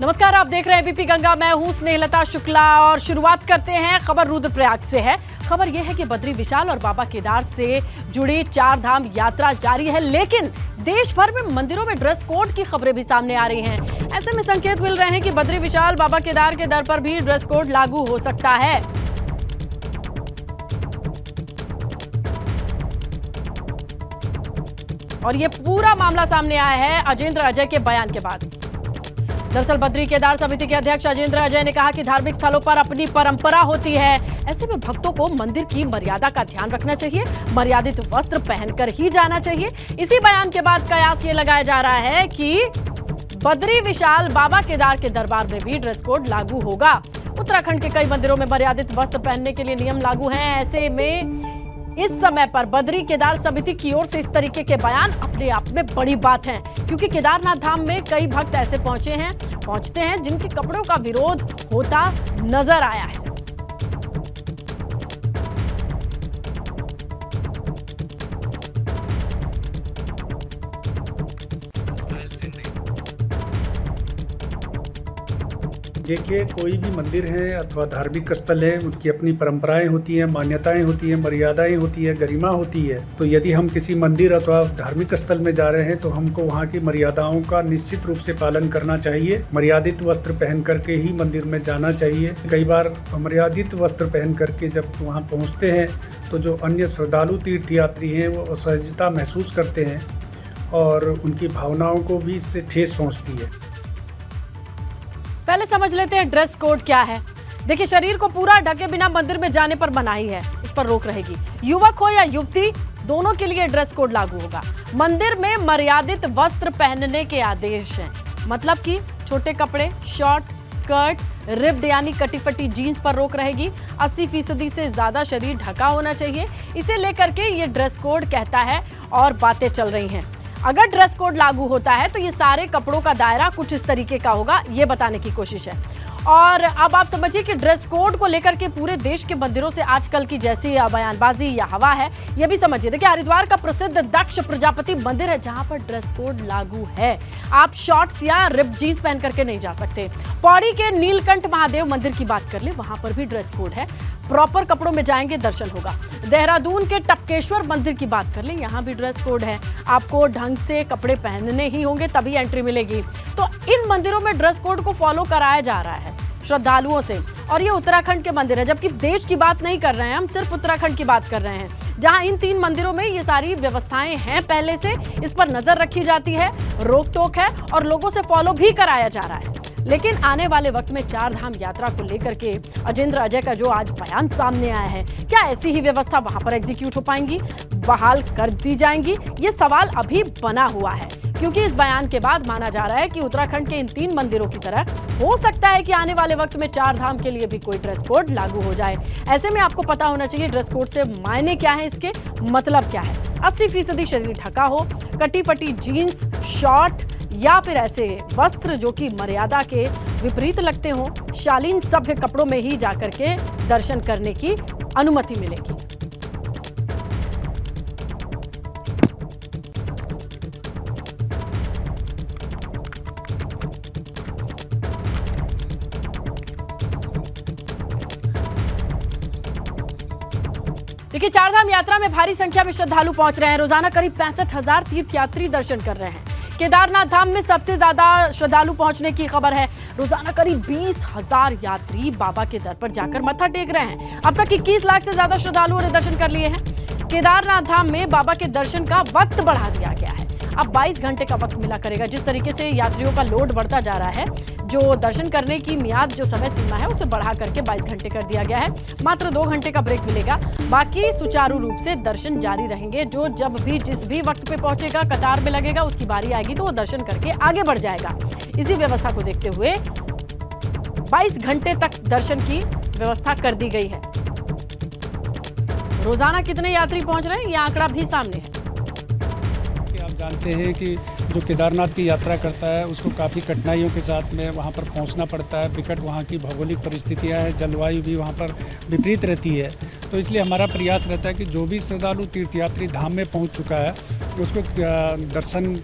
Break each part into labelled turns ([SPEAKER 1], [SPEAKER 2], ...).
[SPEAKER 1] नमस्कार, आप देख रहे हैं एबीपी गंगा। मैं हूं स्नेहलता शुक्ला और शुरुआत करते हैं खबर रुद्रप्रयाग से है। खबर यह है कि बद्री विशाल और बाबा केदार से जुड़ी 4 धाम यात्रा जारी है, लेकिन देश भर में मंदिरों में ड्रेस कोड की खबरें भी सामने आ रही हैं। ऐसे में संकेत मिल रहे हैं कि बद्री विशाल बाबा केदार के दर पर भी ड्रेस कोड लागू हो सकता है। और ये पूरा मामला सामने आया है अजेंद्र अजय के बयान के बाद। दरअसल बद्री केदार समिति के अध्यक्ष अजेंद्र अजय ने कहा कि धार्मिक स्थलों पर अपनी परंपरा होती है, ऐसे में भक्तों को मंदिर की मर्यादा का ध्यान रखना चाहिए, मर्यादित वस्त्र पहनकर ही जाना चाहिए। इसी बयान के बाद कयास ये लगाया जा रहा है कि बद्री विशाल बाबा केदार के दरबार में भी ड्रेस कोड लागू होगा। उत्तराखंड के कई मंदिरों में मर्यादित वस्त्र पहनने के लिए नियम लागू हैं। ऐसे में इस समय पर बद्री केदार समिति की ओर से इस तरीके के बयान अपने आप में बड़ी बात है, क्योंकि केदारनाथ धाम में कई भक्त ऐसे पहुंचते हैं जिनके कपड़ों का विरोध होता नजर आया है।
[SPEAKER 2] देखिए, कोई भी मंदिर है अथवा धार्मिक स्थल है, उनकी अपनी परंपराएं होती हैं, मान्यताएं होती हैं, मर्यादाएं होती हैं, गरिमा होती है। तो यदि हम किसी मंदिर अथवा धार्मिक स्थल में जा रहे हैं तो हमको वहाँ की मर्यादाओं का निश्चित रूप से पालन करना चाहिए। मर्यादित वस्त्र पहन करके ही मंदिर में जाना चाहिए। कई बार मर्यादित वस्त्र पहन करके जब वहाँ पहुँचते हैं तो जो अन्य श्रद्धालु तीर्थयात्री हैं वो असहजता महसूस करते हैं और उनकी भावनाओं को भी इससे ठेस पहुँचती है।
[SPEAKER 1] पहले समझ लेते हैं ड्रेस कोड क्या है। देखिए, शरीर को पूरा ढके बिना मंदिर में जाने पर मनाही है, इस पर रोक रहेगी। युवक हो या युवती, दोनों के लिए ड्रेस कोड लागू होगा। मंदिर में मर्यादित वस्त्र पहनने के आदेश हैं, मतलब कि छोटे कपड़े, शॉर्ट, स्कर्ट, रिब्ड यानी कटी फटी जीन्स पर रोक रहेगी। 80% से ज्यादा शरीर ढका होना चाहिए, इसे लेकर के ये ड्रेस कोड कहता है और बातें चल रही हैं। अगर ड्रेस कोड लागू होता है तो ये सारे कपड़ों का दायरा कुछ इस तरीके का होगा, ये बताने की कोशिश है। और अब आप समझिए कि ड्रेस कोड को लेकर के पूरे देश के मंदिरों से आजकल की जैसी बयानबाजी या हवा है, ये भी समझिए। देखिए, हरिद्वार का प्रसिद्ध दक्ष प्रजापति मंदिर है जहां पर ड्रेस कोड लागू है। आप शॉर्ट्स या रिब्ड जीन्स पहन करके नहीं जा सकते। पौड़ी के नीलकंठ महादेव मंदिर की बात कर ले, वहां पर भी ड्रेस कोड है, प्रॉपर कपड़ों में जाएंगे, दर्शन होगा। देहरादून के टपकेश्वर मंदिर की बात कर ले, यहाँ भी ड्रेस कोड है, आपको ढंग से कपड़े पहनने ही होंगे तभी एंट्री मिलेगी। तो इन मंदिरों में ड्रेस कोड को फॉलो कराया जा रहा है श्रद्धालुओं से। और ये उत्तराखंड के मंदिर है, जबकि देश की बात नहीं कर रहे हैं हम, सिर्फ उत्तराखंड की बात कर रहे हैं, जहां इन 3 मंदिरों में ये सारी व्यवस्थाएं हैं पहले से, इस पर नजर रखी जाती है, रोक टोक है और लोगों से फॉलो भी कराया जा रहा है। लेकिन आने वाले वक्त में 4 धाम यात्रा को लेकर के अजेंद्र अजय का जो आज बयान सामने आया है, क्या ऐसी ही व्यवस्था वहां पर एग्जीक्यूट हो पाएंगी, बहाल कर दी जाएंगी? ये सवाल अभी बना हुआ है, क्योंकि इस बयान के बाद माना जा रहा है कि उत्तराखंड के इन 3 मंदिरों की तरह हो सकता है कि आने वाले वक्त में 4 धाम के लिए भी कोई ड्रेस कोड लागू हो जाए। ऐसे में आपको पता होना चाहिए ड्रेस कोड से मायने क्या है, इसके मतलब क्या है। 80% शरीर ढका हो, कटी फटी जीन्स, शॉर्ट या फिर ऐसे वस्त्र जो कि मर्यादा के विपरीत लगते हों, शालीन सभ्य कपड़ों में ही जाकर के दर्शन करने की अनुमति मिलेगी। देखिए, 4 धाम यात्रा में भारी संख्या में श्रद्धालु पहुंच रहे हैं। रोजाना करीब 65,000 तीर्थयात्री दर्शन कर रहे हैं। केदारनाथ धाम में सबसे ज्यादा श्रद्धालु पहुंचने की खबर है। रोजाना करीब 20,000 यात्री बाबा के दर पर जाकर मत्था टेक रहे हैं। अब तक 21 लाख से ज्यादा श्रद्धालुओं ने दर्शन कर लिए हैं। केदारनाथ धाम में बाबा के दर्शन का वक्त बढ़ा दिया गया है। अब 22 घंटे का वक्त मिला करेगा। जिस तरीके से यात्रियों का लोड बढ़ता जा रहा है, जो दर्शन करने की मियाद, जो समय सीमा है, उसे बढ़ा करके 22 घंटे कर दिया गया है। मात्र 2 घंटे का ब्रेक मिलेगा, बाकी सुचारू रूप से दर्शन जारी रहेंगे। जो जब भी जिस भी वक्त पे पहुंचेगा, कतार में लगेगा, उसकी बारी आएगी तो वो दर्शन करके आगे बढ़ जाएगा। इसी व्यवस्था को देखते हुए 22 घंटे तक दर्शन की व्यवस्था कर दी गई है। रोजाना कितने यात्री पहुंच रहे हैं, ये आंकड़ा भी सामने है।
[SPEAKER 3] आप जानते हैं कि जो केदारनाथ की यात्रा करता है उसको काफ़ी कठिनाइयों के साथ में वहाँ पर पहुँचना पड़ता है। विकट वहाँ की भौगोलिक परिस्थितियाँ हैं, जलवायु भी वहाँ पर विपरीत रहती है। तो इसलिए हमारा प्रयास रहता है कि जो भी श्रद्धालु तीर्थयात्री धाम में पहुँच चुका है उसको दर्शन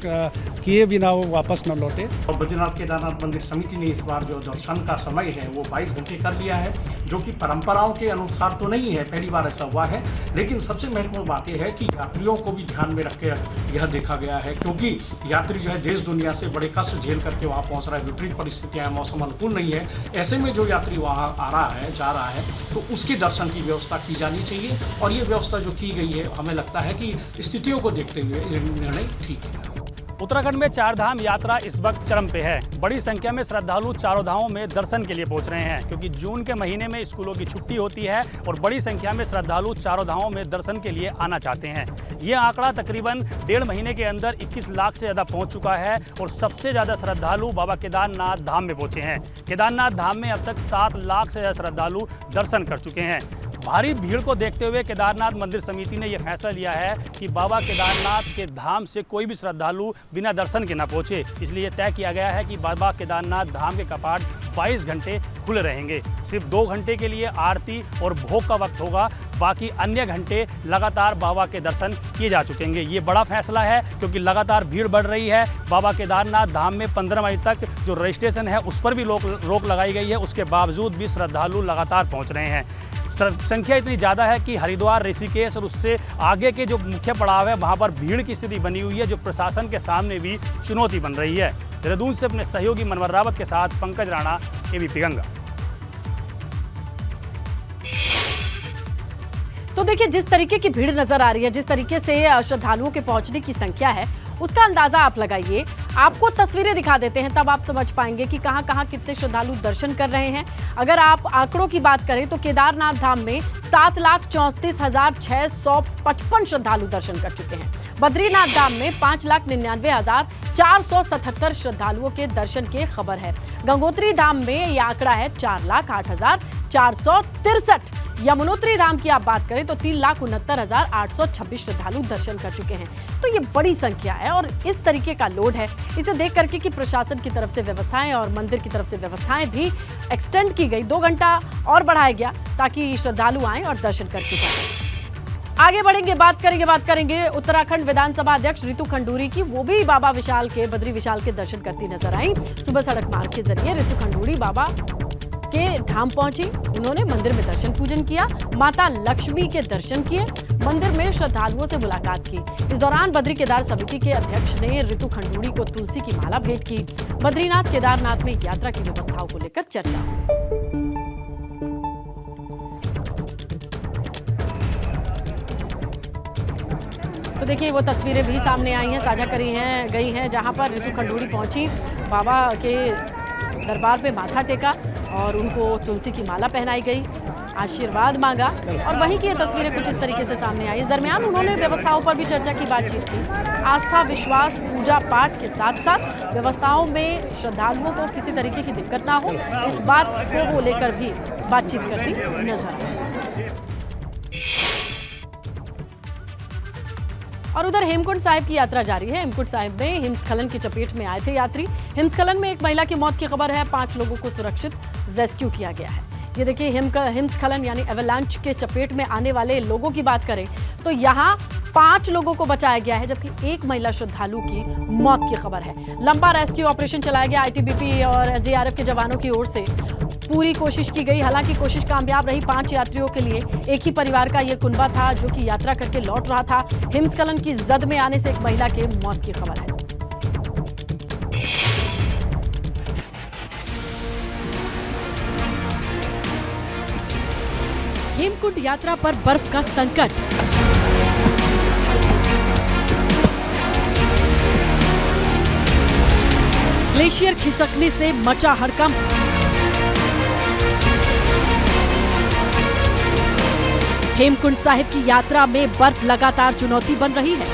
[SPEAKER 3] किए बिना वो वापस न लौटे।
[SPEAKER 4] और बद्रीनाथ केदारनाथ मंदिर समिति ने इस बार जो दर्शन का समय है वो 22 घंटे कर लिया है, जो कि परंपराओं के अनुसार तो नहीं है, पहली बार ऐसा हुआ है। लेकिन सबसे महत्वपूर्ण बात यह है कि यात्रियों को भी ध्यान में रखकर यह देखा गया है, क्योंकि यात्री जो है देश दुनिया से बड़े कष्ट झेल करके वहाँ पहुँच रहा है, विपरीत परिस्थितियाँ हैं, मौसम अनुकूल नहीं है। ऐसे में जो यात्री वहाँ आ रहा है, जा रहा है, तो उसके दर्शन की व्यवस्था की जानी चाहिए। और ये व्यवस्था जो की गई है, हमें लगता है कि स्थितियों को देखते हुए ये निर्णय ठीक है।
[SPEAKER 5] उत्तराखंड में चार धाम यात्रा इस वक्त चरम पे है। बड़ी संख्या में श्रद्धालु चारों धामों में दर्शन के लिए पहुंच रहे हैं, क्योंकि जून के महीने में स्कूलों की छुट्टी होती है और बड़ी संख्या में श्रद्धालु चारों धामों में दर्शन के लिए आना चाहते हैं। ये आंकड़ा तकरीबन 1.5 महीने के अंदर 21 लाख से ज़्यादा पहुँच चुका है और सबसे ज़्यादा श्रद्धालु बाबा केदारनाथ धाम में पहुँचे हैं। केदारनाथ धाम में अब तक 7 लाख से ज़्यादा श्रद्धालु दर्शन कर चुके हैं। भारी भीड़ को देखते हुए केदारनाथ मंदिर समिति ने यह फैसला लिया है कि बाबा केदारनाथ के धाम से कोई भी श्रद्धालु बिना दर्शन के न पहुंचे। इसलिए तय किया गया है कि बाबा केदारनाथ धाम के कपाट 22 घंटे खुले रहेंगे। सिर्फ 2 घंटे के लिए आरती और भोग का वक्त होगा, बाकी अन्य घंटे लगातार बाबा के दर्शन किए जा चुकेंगे। ये बड़ा फैसला है क्योंकि लगातार भीड़ बढ़ रही है। बाबा केदारनाथ धाम में 15 मई तक जो रजिस्ट्रेशन है उस पर भी रोक लगाई गई है, उसके बावजूद भी श्रद्धालु लगातार पहुँच रहे हैं। संख्या इतनी ज़्यादा है कि हरिद्वार, ऋषिकेश और उससे आगे के जो मुख्य पड़ाव है वहाँ पर भीड़ की स्थिति बनी हुई है, जो प्रशासन के सामने भी चुनौती बन रही है। देहरादून से अपने सहयोगी मनवर रावत के साथ पंकज राणा, एबीपी गंगा।
[SPEAKER 1] तो देखिए, जिस तरीके की भीड़ नजर आ रही है, जिस तरीके से श्रद्धालुओं के पहुंचने की संख्या है, उसका अंदाजा आप लगाइए। आपको तस्वीरें दिखा देते हैं, तब आप समझ पाएंगे कि कहां कहां कितने श्रद्धालु दर्शन कर रहे हैं। अगर आप आंकड़ों की बात करें तो केदारनाथ धाम में 7,34,655 श्रद्धालु दर्शन कर चुके हैं। बद्रीनाथ धाम में 5,99,477 श्रद्धालुओं के दर्शन की खबर है। गंगोत्री धाम में यह आंकड़ा है 4,08,463। यमुनोत्री धाम की आप बात करें तो 3,69,826 श्रद्धालु दर्शन कर चुके हैं। तो ये बड़ी संख्या है और इस तरीके का लोड है। इसे देख करके कि प्रशासन की तरफ से व्यवस्थाएं और मंदिर की तरफ से व्यवस्थाएं भी एक्सटेंड की गई, 2 घंटा और बढ़ाया गया ताकि श्रद्धालु आएं और दर्शन करके जाएं। आगे बढ़ेंगे, बात करेंगे उत्तराखंड विधानसभा अध्यक्ष रितु खंडूरी की। वो भी बाबा विशाल के, बद्री विशाल के दर्शन करती नजर आई। सुबह सड़क मार्ग के जरिए रितु खंडूरी बाबा के धाम पहुंची। उन्होंने मंदिर में दर्शन पूजन किया, माता लक्ष्मी के दर्शन किए, मंदिर में श्रद्धालुओं से मुलाकात की। इस दौरान बद्री केदार समिति के अध्यक्ष ने रितु खंडूरी को तुलसी की माला भेंट की। बद्रीनाथ केदारनाथ में यात्रा की व्यवस्थाओं को लेकर चर्चा। तो देखिए, वो तस्वीरें भी सामने आई हैं, साझा गई हैं, जहां पर रितु खंडूरी पहुंची, बाबा के दरबार पे माथा टेका और उनको तुलसी की माला पहनाई गई, आशीर्वाद मांगा। और वहीं की ये तस्वीरें कुछ इस तरीके से सामने आई। इस दरमियान उन्होंने व्यवस्थाओं पर भी चर्चा की, बातचीत की। आस्था, विश्वास, पूजा पाठ के साथ साथ व्यवस्थाओं में श्रद्धालुओं को किसी तरीके की दिक्कत ना हो, इस बात को वो लेकर भी बातचीत करती नजर आई। और उधर हेमकुंड साहिब की यात्रा जारी है। हेमकुंड साहिब में हिमस्खलन की चपेट में आए थे यात्री। हिमस्खलन में एक महिला की मौत की खबर है। 5 लोगों को सुरक्षित रेस्क्यू किया गया है। ये देखिए, हिमस्खलन यानी एवलांच के चपेट में आने वाले लोगों की बात करें तो यहाँ 5 लोगों को बचाया गया है, जबकि एक महिला श्रद्धालु की मौत की खबर है। लंबा रेस्क्यू ऑपरेशन चलाया गया। ITBP और JRF के जवानों की ओर से पूरी कोशिश की गई। हालांकि कोशिश कामयाब रही। 5 यात्रियों के लिए एक ही परिवार का ये कुनबा था जो कि यात्रा करके लौट रहा था। हिमस्खलन की जद में आने से एक महिला के मौत की खबर है। हेमकुंड यात्रा पर बर्फ का संकट। ग्लेशियर खिसकने से मचा हड़कंप। हेमकुंड साहिब की यात्रा में बर्फ लगातार चुनौती बन रही है,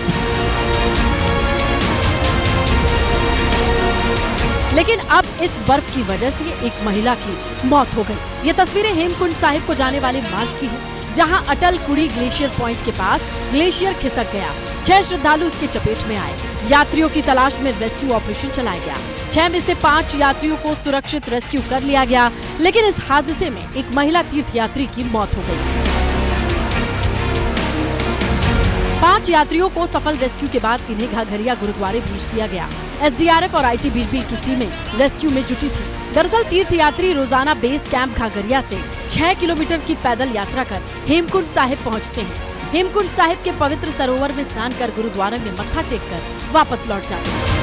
[SPEAKER 1] लेकिन अब इस बर्फ की वजह से एक महिला की मौत हो गई। ये तस्वीरें हेमकुंड साहिब को जाने वाले मार्ग की हैं, जहां अटल कुड़ी ग्लेशियर पॉइंट के पास ग्लेशियर खिसक गया। 6 श्रद्धालु इसके चपेट में आए। यात्रियों की तलाश में रेस्क्यू ऑपरेशन चलाया गया। 6 में से 5 यात्रियों को सुरक्षित रेस्क्यू कर लिया गया, लेकिन इस हादसे में एक महिला तीर्थयात्री की मौत हो गई। 5 यात्रियों को सफल रेस्क्यू के बाद इन्हें घाघरिया गुरुद्वारे भेज दिया गया। एसडीआरएफ और आईटीबीपी की टीमें रेस्क्यू में जुटी थी। दरअसल तीर्थयात्री रोजाना बेस कैंप घाघरिया से 6 किलोमीटर की पैदल यात्रा कर हेमकुंड साहिब पहुंचते हैं। हेमकुंड साहिब के पवित्र सरोवर में स्नान कर गुरुद्वारे में मत्था टेक कर वापस लौट जाते हैं।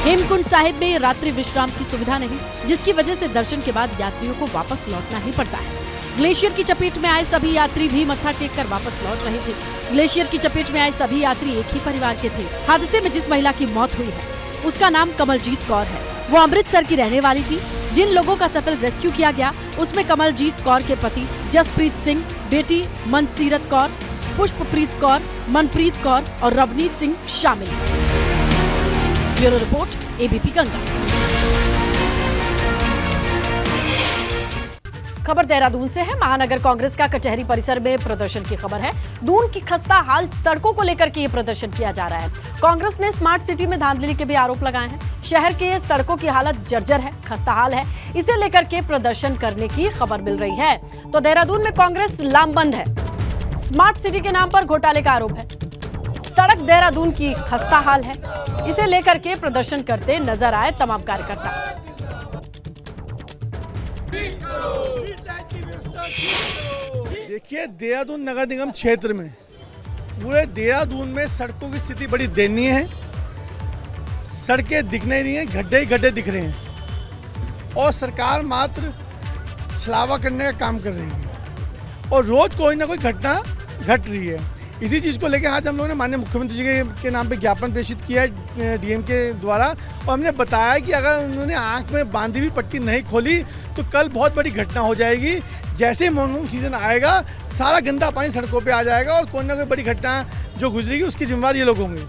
[SPEAKER 1] हेमकुंड साहिब में रात्रि विश्राम की सुविधा नहीं, जिसकी वजह से दर्शन के बाद यात्रियों को वापस लौटना ही पड़ता है। ग्लेशियर की चपेट में आए सभी यात्री भी मत्था टेक कर वापस लौट रहे थे। ग्लेशियर की चपेट में आए सभी यात्री एक ही परिवार के थे। हादसे में जिस महिला की मौत हुई है उसका नाम कमलजीत कौर है। वो अमृतसर की रहने वाली थी। जिन लोगों का सफल रेस्क्यू किया गया उसमें कमलजीत कौर के पति जसप्रीत सिंह, बेटी मनसीरत कौर, पुष्पप्रीत कौर, मनप्रीत कौर और रवनीत सिंह शामिल हैं। Bureau report, ABP Ganga. खबर देहरादून से है। महानगर कांग्रेस का कचहरी परिसर में प्रदर्शन की खबर है। दून की खस्ता हाल सड़कों को लेकर के ये प्रदर्शन किया जा रहा है। कांग्रेस ने स्मार्ट सिटी में धांधली के भी आरोप लगाए हैं। शहर के सड़कों की हालत जर्जर है, खस्ता हाल है। इसे लेकर के प्रदर्शन करने की खबर मिल रही है। तो देहरादून में कांग्रेस लामबंद है। स्मार्ट सिटी के नाम पर घोटाले का आरोप है। सड़क देहरादून की खस्ता हाल है। इसे लेकर के प्रदर्शन करते नजर आए तमाम कार्यकर्ता।
[SPEAKER 6] देखिए, देहरादून नगर निगम क्षेत्र में पूरे देहरादून में सड़कों की स्थिति बड़ी दयनीय है। सड़कें दिख नहीं हैं, गड्ढे ही गड्ढे दिख रहे हैं और सरकार मात्र छलावा करने का काम कर रही है और रोज कोई ना कोई घटना घट रही है। इसी चीज़ को लेकर आज हम लोगों ने माननीय मुख्यमंत्री जी के नाम पे ज्ञापन प्रेषित किया है डीएम के द्वारा और हमने बताया कि अगर उन्होंने आंख में बांधी हुई पट्टी नहीं खोली तो कल बहुत बड़ी घटना हो जाएगी। जैसे मानसून सीजन आएगा सारा गंदा पानी सड़कों पे आ जाएगा और कोई ना कोई बड़ी घटना जो गुजरेगी उसकी जिम्मेदार ये लोग होंगे।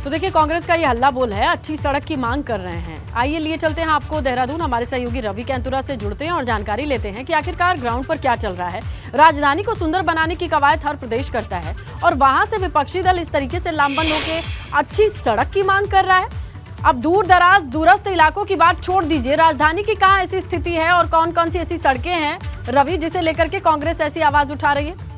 [SPEAKER 1] तो देखिए, कांग्रेस का ये हल्ला बोल है, अच्छी सड़क की मांग कर रहे हैं। आइए लिए चलते हैं आपको देहरादून। हमारे सहयोगी रवि कैंतुरा से जुड़ते हैं और जानकारी लेते हैं कि आखिरकार ग्राउंड पर क्या चल रहा है। राजधानी को सुंदर बनाने की कवायद हर प्रदेश करता है और वहां से विपक्षी दल इस तरीके से लामबंद होकर अच्छी सड़क की मांग कर रहा है। अब दूर दराज दूरस्थ इलाकों की बात छोड़ दीजिए, राजधानी की कहाँ ऐसी स्थिति है और कौन कौन सी ऐसी सड़कें हैं रवि जिसे लेकर के कांग्रेस ऐसी आवाज उठा रही है?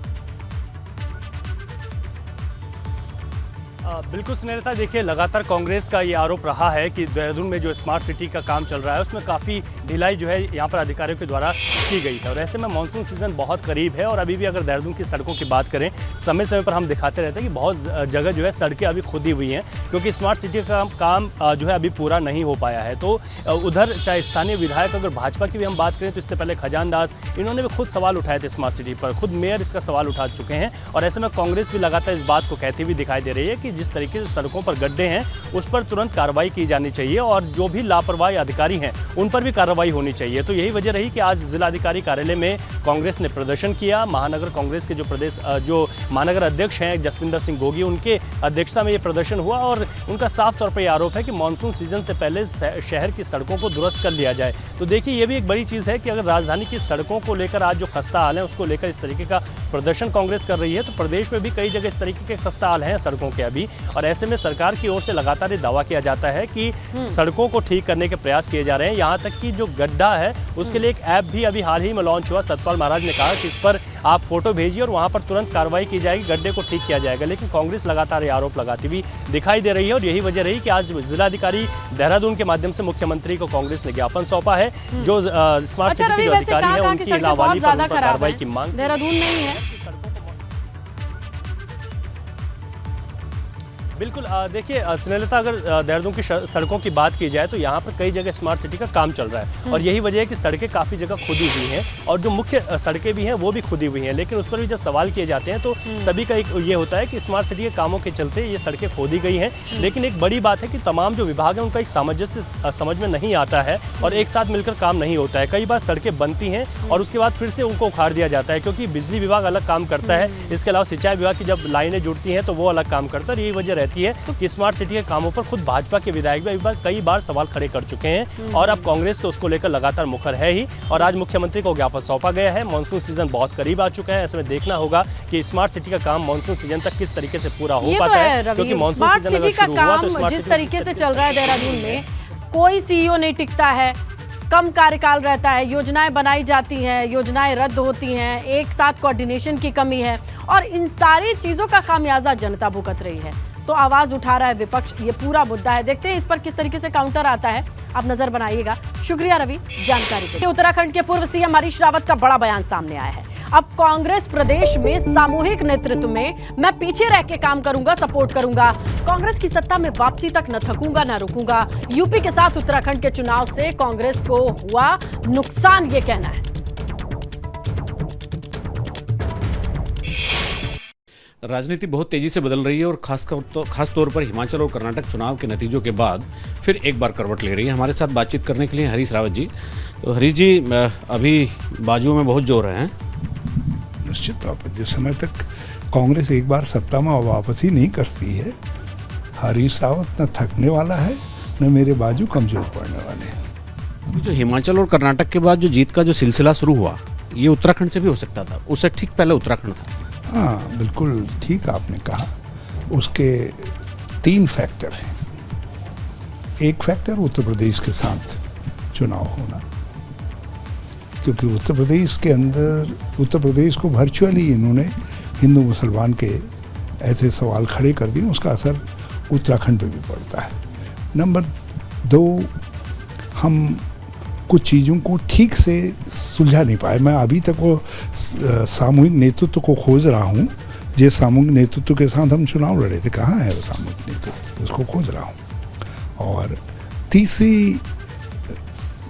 [SPEAKER 5] बिल्कुल स्नेहलता, देखिए लगातार कांग्रेस का ये आरोप रहा है कि देहरादून में जो स्मार्ट सिटी का काम चल रहा है उसमें काफ़ी ढिलाई जो है यहाँ पर अधिकारियों के द्वारा की गई है और ऐसे में मानसून सीजन बहुत करीब है और अभी भी अगर देहरादून की सड़कों की बात करें समय समय पर हम दिखाते रहते हैं कि बहुत जगह जो है सड़कें अभी खुदी हुई हैं क्योंकि स्मार्ट सिटी का काम जो है अभी पूरा नहीं हो पाया है। तो उधर चाहे स्थानीय विधायक अगर भाजपा की भी हम बात करें तो इससे पहले खजान दास इन्होंने भी खुद सवाल उठाए थे स्मार्ट सिटी पर, खुद मेयर इसका सवाल उठा चुके हैं और ऐसे में कांग्रेस भी लगातार इस बात को कहती हुई दिखाई दे रही है कि जिस तरीके से सड़कों पर गड्ढे हैं उस पर तुरंत कार्रवाई की जानी चाहिए और जो भी लापरवाही अधिकारी हैं उन पर भी कार्रवाई होनी चाहिए। तो यही वजह रही कि आज जिलाधिकारी कार्यालय में कांग्रेस ने प्रदर्शन किया। महानगर कांग्रेस के जो महानगर अध्यक्ष हैं जसविंदर सिंह गोगी, उनके अध्यक्षता में ये प्रदर्शन हुआ और उनका साफ तौर पर यह आरोप है कि मानसून सीजन से पहले शहर की सड़कों को दुरुस्त कर लिया जाए। तो देखिए, ये भी एक बड़ी चीज़ है कि अगर राजधानी की सड़कों को लेकर आज जो खस्ता हाल है उसको लेकर इस तरीके का प्रदर्शन कांग्रेस कर रही है तो प्रदेश में भी कई जगह इस तरीके के खस्ता हाल हैं सड़कों के अभी और ऐसे में सरकार की ओर से लगातार ये दावा किया जाता है कि सड़कों को ठीक करने के प्रयास किए जा रहे हैं। यहाँ तक कि जो गड्ढा है उसके लिए एक ऐप भी अभी हाल ही में लॉन्च हुआ। सतपाल महाराज ने कहा कि इस पर आप फोटो भेजिए और वहाँ पर तुरंत कार्रवाई की जाएगी, गड्ढे को ठीक किया जाएगा। लेकिन कांग्रेस लगातार ये आरोप लगाती हुई दिखाई दे रही है और यही वजह रही कि आज जिलाधिकारी देहरादून के माध्यम से मुख्यमंत्री को कांग्रेस ने ज्ञापन सौंपा है। जो स्मार्ट सिटी के जो अधिकारी है उनकी लावाली पर कार्रवाई की मांग
[SPEAKER 1] देहरादून नहीं है।
[SPEAKER 5] बिल्कुल, देखिए स्नेहलता, अगर देहरादून की सड़कों की बात की जाए तो यहाँ पर कई जगह स्मार्ट सिटी का काम चल रहा है और यही वजह है कि सड़कें काफ़ी जगह खुदी हुई हैं और जो मुख्य सड़कें भी हैं वो भी खुदी हुई हैं। लेकिन उस पर भी जब सवाल किए जाते हैं तो सभी का एक ये होता है कि स्मार्ट सिटी के कामों के चलते ये सड़कें खोदी गई हैं। लेकिन एक बड़ी बात है कि तमाम जो विभाग हैं उनका एक सामंजस्य समझ में नहीं आता है और एक साथ मिलकर काम नहीं होता है। कई बार सड़कें बनती हैं और उसके बाद फिर से उनको उखाड़ दिया जाता है क्योंकि बिजली विभाग अलग काम करता है, इसके अलावा सिंचाई विभाग की जब लाइनें जुड़ती हैं तो वो अलग काम करता है। यही वजह रहती है कि स्मार्ट सिटी के कामों पर खुद भाजपा के विधायक भी कई बार सवाल खड़े कर चुके हैं और अब कांग्रेस तो उसको लेकर लगातार मुखर है ही और आज मुख्यमंत्री को ज्ञापन सौंपा गया है। मानसून सीजन बहुत करीब आ चुका है, ऐसे में देखना होगा कि स्मार्ट सिटी का काम मानसून सीजन तक किस तरीके से पूरा हो पाता है क्योंकि मानसून सीजन अगर शुरू हुआ तो
[SPEAKER 1] जिस तरीके से चल रहा है देहरादून में कोई सीईओ नहीं टिकता है, कम कार्यकाल रहता है, योजनाएं बनाई जाती हैं, योजनाएं रद्द होती हैं, एक साथ कोऑर्डिनेशन की कमी है और इन सारी चीज़ों का खामियाजा जनता भुगत रही है। तो आवाज़ उठा रहा है विपक्ष, ये पूरा मुद्दा है। देखते हैं इस पर किस तरीके से काउंटर आता है, आप नजर बनाइएगा। शुक्रिया रवि जानकारी के लिए। उत्तराखंड के पूर्व सीएम हरीश रावत का बड़ा बयान सामने आया है। अब कांग्रेस प्रदेश में सामूहिक नेतृत्व में मैं पीछे रह के काम करूंगा, सपोर्ट करूंगा, कांग्रेस की सत्ता में वापसी तक न थकूंगा न रुकूंगा। यूपी के साथ उत्तराखंड के चुनाव से कांग्रेस को हुआ नुकसान, ये कहना है।
[SPEAKER 7] राजनीति बहुत तेजी से बदल रही है और खास तौर पर हिमाचल और कर्नाटक चुनाव के नतीजों के बाद फिर एक बार करवट ले रही है। हमारे साथ बातचीत करने के लिए हरीश रावत जी। तो हरीश जी, अभी बाजुओं में बहुत जोर है।
[SPEAKER 8] निश्चित तौर पर जिस समय तक कांग्रेस एक बार सत्ता में वापसी नहीं करती है, हरीश रावत न थकने वाला है न मेरे बाजू कमजोर पड़ने वाले हैं।
[SPEAKER 7] जो हिमाचल और कर्नाटक के बाद जो जीत का जो सिलसिला शुरू हुआ, ये उत्तराखंड से भी हो सकता था, उससे ठीक पहले उत्तराखंड था।
[SPEAKER 8] हाँ, बिल्कुल ठीक आपने कहा। उसके 3 फैक्टर हैं। एक फैक्टर उत्तर प्रदेश के साथ चुनाव होना, क्योंकि उत्तर प्रदेश के अंदर उत्तर प्रदेश को वर्चुअली इन्होंने हिंदू मुसलमान के ऐसे सवाल खड़े कर दिए, उसका असर उत्तराखंड पे भी पड़ता है। नंबर 2, हम कुछ चीज़ों को ठीक से सुलझा नहीं पाए। मैं अभी तक वो सामूहिक नेतृत्व को खोज रहा हूँ। जिस सामूहिक नेतृत्व के साथ हम चुनाव लड़े थे, कहाँ है वो सामूहिक नेतृत्व, उसको खोज रहा हूँ। और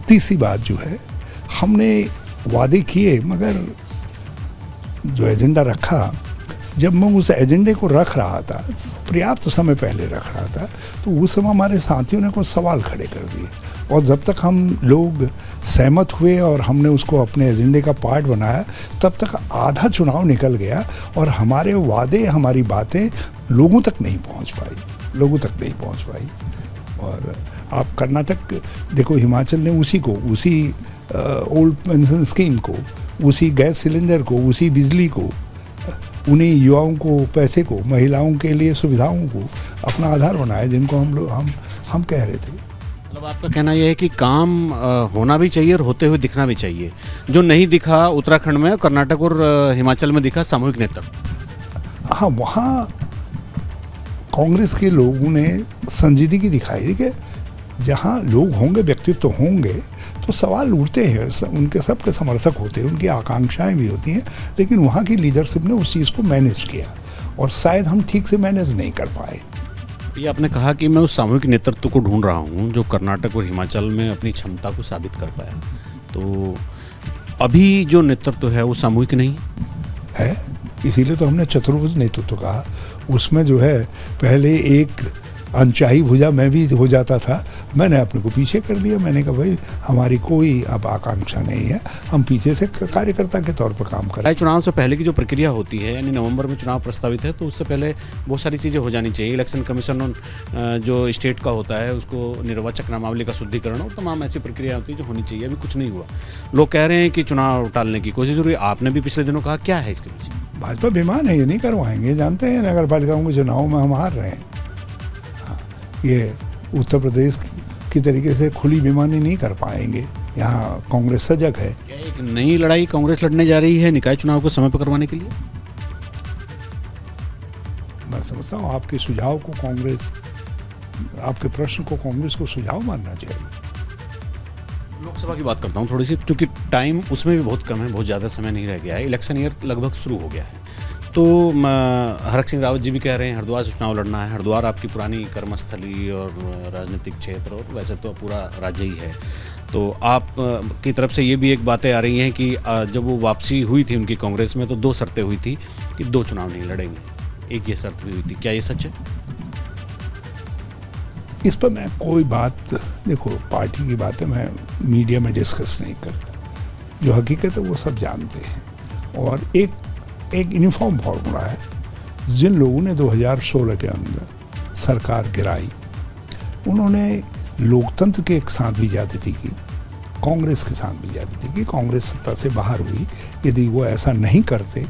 [SPEAKER 8] तीसरी बात जो है, हमने वादे किए मगर जो एजेंडा रखा, जब मैं उस एजेंडे को रख रहा था, पर्याप्त समय पहले रख रहा था, तो उस समय हमारे साथियों ने कुछ सवाल खड़े कर दिए और जब तक हम लोग सहमत हुए और हमने उसको अपने एजेंडे का पार्ट बनाया, तब तक आधा चुनाव निकल गया और हमारे वादे, हमारी बातें लोगों तक नहीं पहुंच पाई। और आप कर्नाटक देखो, हिमाचल ने उसी ओल्ड पेंशन स्कीम को, उसी गैस सिलेंडर को, उसी बिजली को, उन्हीं युवाओं को पैसे को, महिलाओं के लिए सुविधाओं को अपना आधार बनाया, जिनको हम कह रहे थे।
[SPEAKER 7] मतलब आपका कहना यह है कि काम होना भी चाहिए और होते हुए दिखना भी चाहिए। जो नहीं दिखा उत्तराखंड में, कर्नाटक और हिमाचल में दिखा सामूहिक नेतृत्व।
[SPEAKER 8] हाँ, वहाँ कांग्रेस के लोगों ने संजीदगी दिखाई कि जहाँ लोग होंगे, व्यक्तित्व होंगे, तो सवाल उठते हैं, उनके सबके समर्थक होते हैं, उनकी आकांक्षाएं भी होती हैं, लेकिन वहाँ की लीडरशिप ने उस चीज़ को मैनेज किया और शायद हम ठीक से मैनेज नहीं कर पाए।
[SPEAKER 7] ये आपने कहा कि मैं उस सामूहिक नेतृत्व को ढूंढ रहा हूँ जो कर्नाटक और हिमाचल में अपनी क्षमता को साबित कर पाया। तो अभी जो नेतृत्व है वो सामूहिक नहीं
[SPEAKER 8] है, इसीलिए तो हमने चतुर्भुज नेतृत्व कहा। उसमें जो है पहले एक अनचाही भुजा मैं भी हो जाता था, मैंने अपने को पीछे कर लिया। मैंने कहा भाई, हमारी कोई अब आकांक्षा नहीं है, हम पीछे से कार्यकर्ता के तौर पर काम कर रहे हैं।
[SPEAKER 7] चुनाव से पहले की जो प्रक्रिया होती है, यानी नवंबर में चुनाव प्रस्तावित है, तो उससे पहले बहुत सारी चीज़ें हो जानी चाहिए। इलेक्शन कमीशन जो स्टेट का होता है, उसको निर्वाचक नामावली का शुद्धिकरण और तमाम ऐसी प्रक्रिया होती है जो होनी चाहिए। अभी कुछ नहीं हुआ। लोग कह रहे हैं कि चुनाव टालने की कोशिश हो रही है। आपने भी पिछले दिनों कहा, क्या है इसके पीछे?
[SPEAKER 8] भाजपा बेईमान है, ये नहीं करवाएंगे। जानते हैं नगर पालिकाओं के चुनाव में हम हार रहे हैं। ये उत्तर प्रदेश की तरीके से खुली बेईमानी नहीं कर पाएंगे। यहाँ कांग्रेस सजग है।
[SPEAKER 7] क्या एक नई लड़ाई कांग्रेस लड़ने जा रही है निकाय चुनाव को समय पर करवाने के लिए?
[SPEAKER 8] मैं समझता हूँ आपके सुझाव को कांग्रेस, आपके प्रश्न को कांग्रेस को सुझाव मानना चाहिए।
[SPEAKER 7] लोकसभा की बात करता हूँ थोड़ी सी, क्योंकि टाइम उसमें भी बहुत कम है, बहुत ज़्यादा समय नहीं रह गया है। इलेक्शन ईयर लगभग शुरू हो गया है। तो हरक सिंह रावत जी भी कह रहे हैं हरिद्वार से चुनाव लड़ना है। हरिद्वार आपकी पुरानी कर्मस्थली और राजनीतिक क्षेत्र, और वैसे तो पूरा राज्य ही है। तो आप की तरफ से ये भी एक बातें आ रही हैं कि जब वो वापसी हुई थी उनकी कांग्रेस में, तो 2 शर्तें हुई थी कि 2 चुनाव नहीं लड़ेंगे। एक ये शर्त भी हुई थी, क्या ये सच है?
[SPEAKER 8] इस पर मैं कोई बात, देखो पार्टी की बातें मैं मीडिया में डिस्कस नहीं करता। जो हकीकत है वो सब जानते हैं। और एक यूनिफॉर्म फॉर्मूला है। जिन लोगों ने 2016 के अंदर सरकार गिराई, उन्होंने लोकतंत्र के साथ भी ज्यादती की, कांग्रेस के साथ भी ज्यादती की। कांग्रेस सत्ता से बाहर हुई। यदि वो ऐसा नहीं करते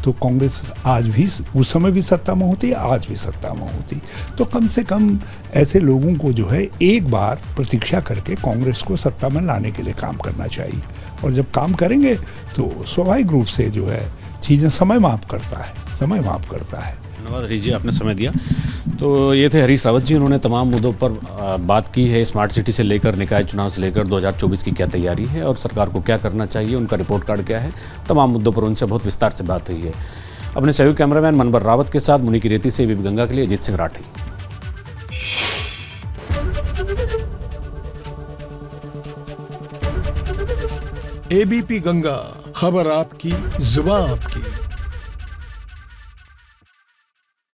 [SPEAKER 8] तो कांग्रेस आज भी उस समय भी सत्ता में होती, आज भी सत्ता में होती। तो कम से कम ऐसे लोगों को जो है एक बार प्रतीक्षा करके कांग्रेस को सत्ता में लाने के लिए काम करना चाहिए, और जब काम करेंगे तो स्वाभाविक रूप से जो है चीज़ें समय माफ करता है।
[SPEAKER 7] धन्यवाद हरीश जी, आपने समय दिया। तो ये थे हरीश रावत जी, उन्होंने तमाम मुद्दों पर बात की है, स्मार्ट सिटी से लेकर निकाय चुनाव से लेकर 2024 की क्या तैयारी है और सरकार को क्या करना चाहिए, उनका रिपोर्ट कार्ड क्या है, तमाम मुद्दों पर उनसे बहुत विस्तार से बात हुई है। अपने सहयोगी कैमरामैन मनबर रावत के साथ मुनि की रेती से एबीपी गंगा के लिए अजीत सिंह राठी।
[SPEAKER 9] एबीपी गंगा, खबर आपकी, जुबान आपकी।